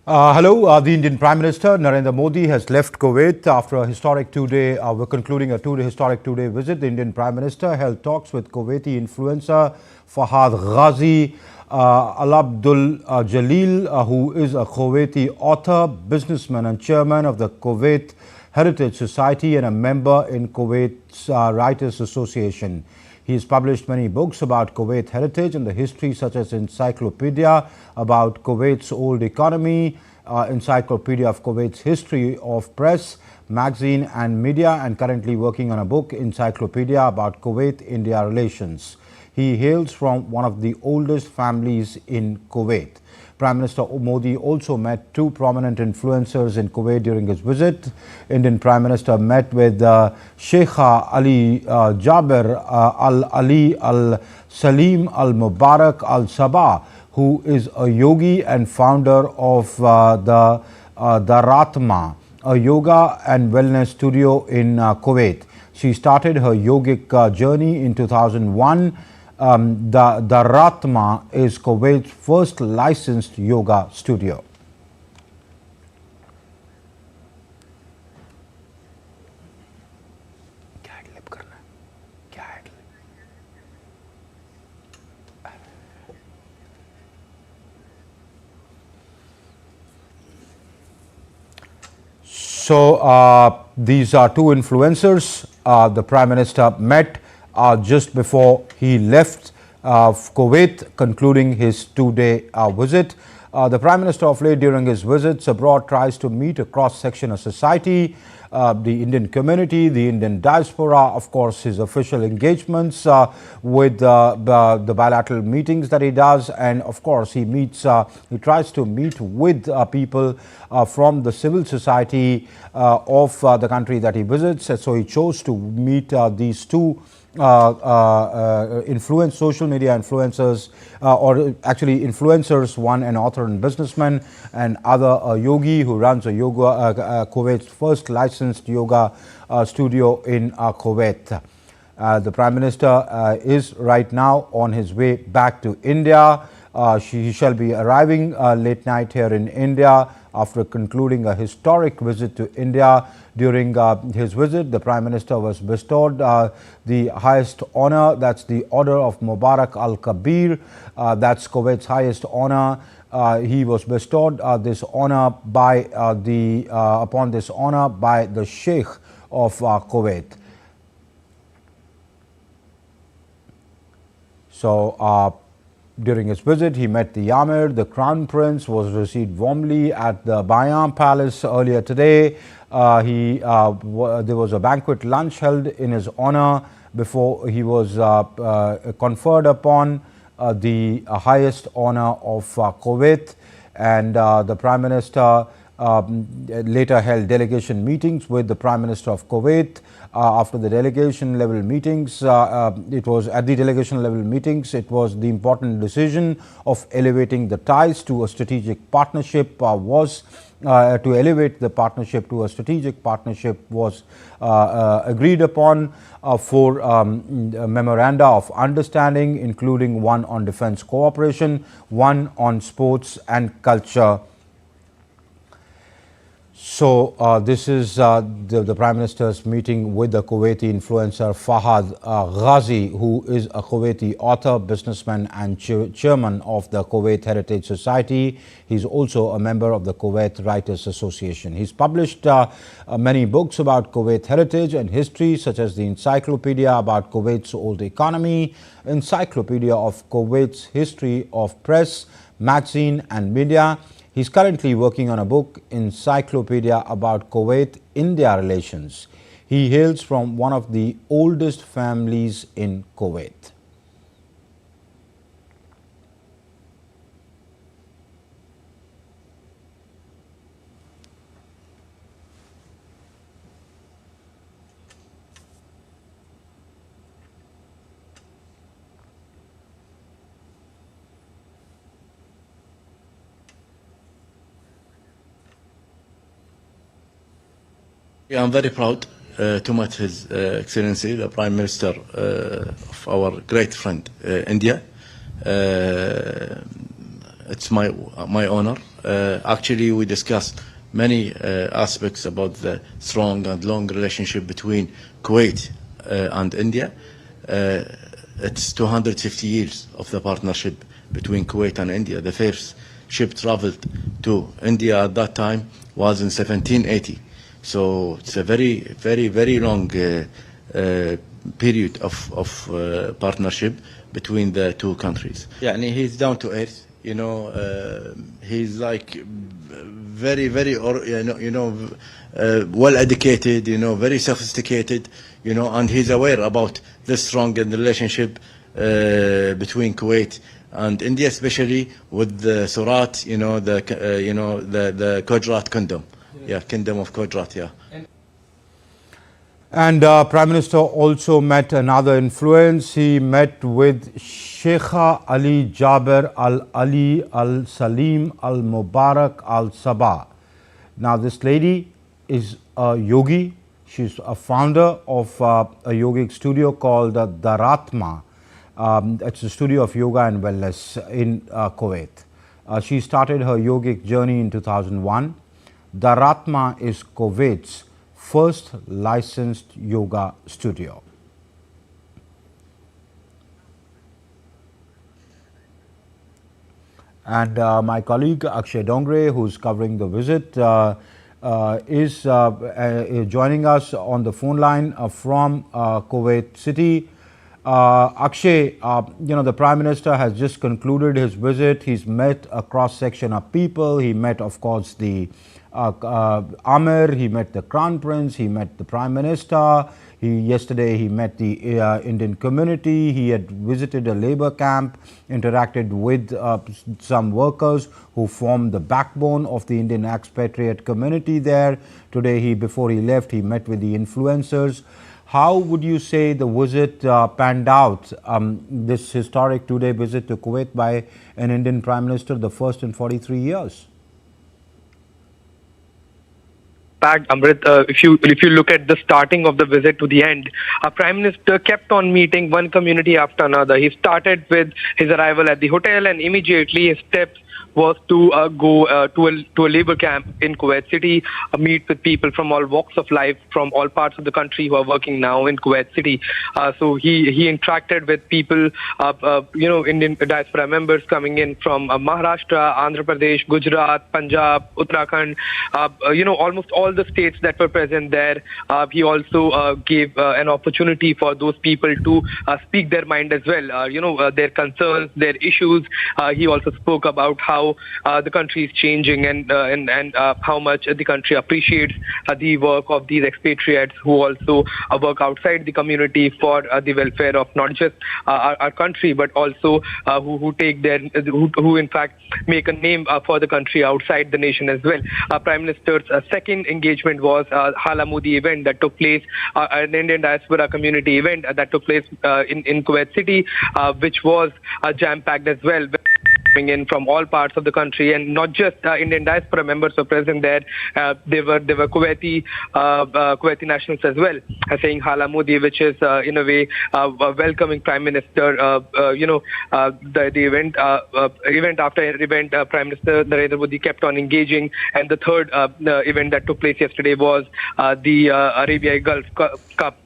Hello. The Indian Prime Minister Narendra Modi has left Kuwait after a historic two-day. We're concluding a historic two-day visit. The Indian Prime Minister held talks with Kuwaiti influencer Fahad Ghazi, Al Abdul Jalil, who is a Kuwaiti author, businessman, and chairman of the Kuwait Heritage Society and a member in Kuwait's Writers Association. He has published many books about Kuwait heritage and the history, such as Encyclopedia about Kuwait's old economy, Encyclopedia of Kuwait's history of press, magazine and media, and currently working on a book, Encyclopedia about Kuwait-India relations. He hails from one of the oldest families in Kuwait. Prime Minister Modi also met two prominent influencers in Kuwait during his visit. Indian Prime Minister met with Sheikh Ali Jaber Al-Ali Al-Salim Al-Mubarak Al-Sabah, who is a yogi and founder of the Doordarshan, a yoga and wellness studio in Kuwait. She started her yogic journey in 2001. The Doordarshan is Kuwait's first licensed yoga studio. So these are two influencers the Prime Minister met just before he left Kuwait, concluding his two-day visit. The Prime Minister of late, during his visits abroad, tries to meet a cross-section of society, the Indian community, the Indian diaspora, of course, his official engagements with the bilateral meetings that he does, and of course, he tries to meet with people from the civil society of the country that he visits. So he chose to meet these two social media influencers, or actually influencers, one an author and businessman, and other a yogi who runs a Kuwait's first licensed yoga studio in Kuwait. The Prime Minister is right now on his way back to India. He shall be arriving late night here in India after concluding a historic visit to India. During his visit, the Prime Minister was bestowed the highest honor, that's the Order of Mubarak Al-Kabir, that's Kuwait's highest honor. He was bestowed this honor by upon this honor by the Sheikh of Kuwait. So during his visit, he met the Amir. The Crown Prince was received warmly at the Bayan Palace earlier today. There was a banquet lunch held in his honor before he was conferred upon the highest honor of Kuwait. And the Prime Minister later held delegation meetings with the Prime Minister of Kuwait. After the delegation level meetings, it was the important decision of elevating the ties to a strategic partnership was agreed upon for memoranda of understanding, including one on defense cooperation, one on sports and culture. So this is the Prime Minister's meeting with the Kuwaiti influencer Fahad Ghazi, who is a Kuwaiti author, businessman and chairman of the Kuwait Heritage Society. He's also a member of the Kuwait Writers Association. He's published many books about Kuwait heritage and history, such as the Encyclopedia about Kuwait's old economy, Encyclopedia of Kuwait's history of press, magazine and media. He's currently working on a book, Encyclopedia about Kuwait-India relations. He hails from one of the oldest families in Kuwait. Yeah, I'm very proud to meet His Excellency, the Prime Minister of our great friend, India. It's my honor. Actually, we discussed many aspects about the strong and long relationship between Kuwait and India. It's 250 years of the partnership between Kuwait and India. The first ship traveled to India at that time was in 1780. So it's a very, very, very long period of partnership between the two countries. Yeah, and he's down to earth. You know, he's like very, very, well educated. You know, very sophisticated. You know, and he's aware about the strong relationship between Kuwait and India, especially with the Surat. You know, the Gujarat Kingdom. Yeah, Kingdom of Gujarat. Yeah. And Prime Minister also met another influence. He met with Sheikh Ali Jaber Al-Ali Al-Salim Al-Mubarak Al-Sabah. Now this lady is a yogi. She's a founder of a yogic studio called Doordarshan. It's a studio of yoga and wellness in Kuwait. She started her yogic journey in 2001. Doordarshan is Kuwait's first licensed yoga studio. And my colleague Akshay Dongre, who's covering the visit, is joining us on the phone line from Kuwait City. Akshay, the Prime Minister has just concluded his visit. He's met a cross-section of people. He met, of course, the Amir, he met the Crown Prince, he met the Prime Minister. Yesterday he met the Indian community. He had visited a labor camp, interacted with some workers who form the backbone of the Indian expatriate community there. Today, before he left, he met with the influencers. How would you say the visit panned out, this historic two-day visit to Kuwait by an Indian Prime Minister, the first in 43 years? Amrit, if you look at the starting of the visit to the end, our Prime Minister kept on meeting one community after another. He started with his arrival at the hotel, and immediately his steps was to go to a labor camp in Kuwait City, meet with people from all walks of life, from all parts of the country who are working now in Kuwait City. So he interacted with people, Indian diaspora members coming in from Maharashtra, Andhra Pradesh, Gujarat, Punjab, Uttarakhand, almost all the states that were present there. He also gave an opportunity for those people to speak their mind as well, their concerns, their issues. He also spoke about how the country is changing and how much the country appreciates the work of these expatriates who also work outside the community for the welfare of not just our country, but also who in fact make a name for the country outside the nation as well. Prime Minister's second engagement was Hala Modi event that took place, an Indian diaspora community event that took place in Kuwait City, which was jam-packed as well. In from all parts of the country, and not just Indian diaspora members were present there. There were Kuwaiti nationals as well, saying Hala Modi, which is in a way welcoming Prime Minister. The event after event, Prime Minister Narendra Modi kept on engaging, and the third event that took place yesterday was the Arabia Gulf Cup,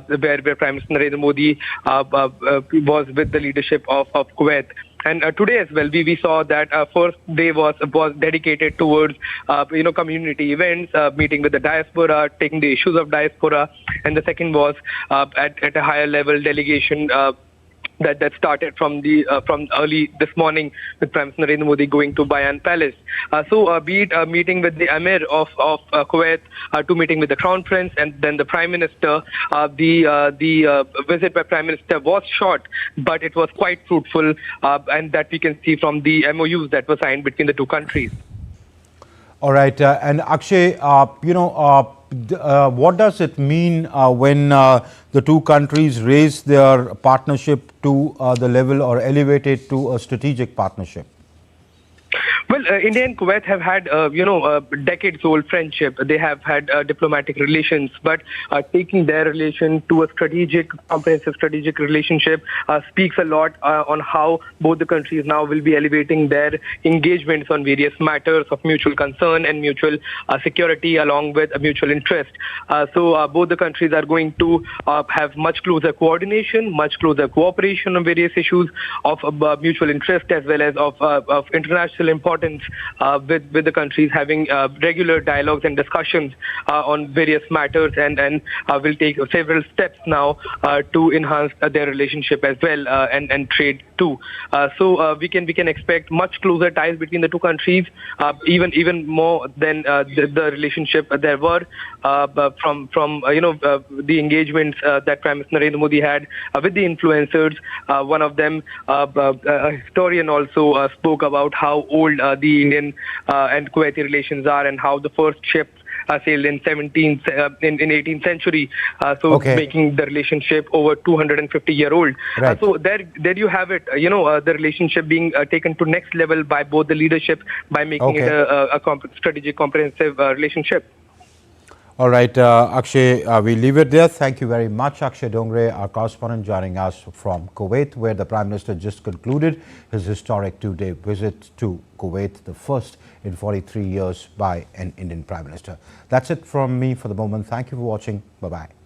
where Prime Minister Narendra Modi was with the leadership of Kuwait. And today as well, we saw that first day was dedicated towards community events, meeting with the diaspora, taking the issues of diaspora, and the second was at a higher level delegation that started from early this morning with Prime Minister Narendra Modi going to Bayan Palace. Be it meeting with the Amir of Kuwait, to meeting with the Crown Prince and then the Prime Minister, the visit by Prime Minister was short, but it was quite fruitful, and that we can see from the MOUs that were signed between the two countries. All right, and Akshay, what does it mean when the two countries raise their partnership to the level or elevate it to a strategic partnership? Well, India and Kuwait have had, decades-old friendship. They have had diplomatic relations, but taking their relation to a comprehensive strategic relationship speaks a lot on how both the countries now will be elevating their engagements on various matters of mutual concern and mutual security, along with a mutual interest. So both the countries are going to have much closer coordination, much closer cooperation on various issues of mutual interest, as well as of international importance, with the countries having regular dialogues and discussions on various matters, and will take several steps now to enhance their relationship as well, and trade too. So we can expect much closer ties between the two countries, even more than the relationship there were from the engagements that Prime Minister Narendra Modi had with the influencers. One of them, a historian, also spoke about how old the Indian and Kuwaiti relations are, and how the first ships sailed in 18th century, making the relationship over 250-year-old. Right. So there you have it. The relationship being taken to next level by both the leadership, by making it a strategic, comprehensive relationship. All right, Akshay, we leave it there. Thank you very much, Akshay Dongre, our correspondent, joining us from Kuwait, where the Prime Minister just concluded his historic two-day visit to Kuwait, the first in 43 years by an Indian Prime Minister. That's it from me for the moment. Thank you for watching. Bye-bye.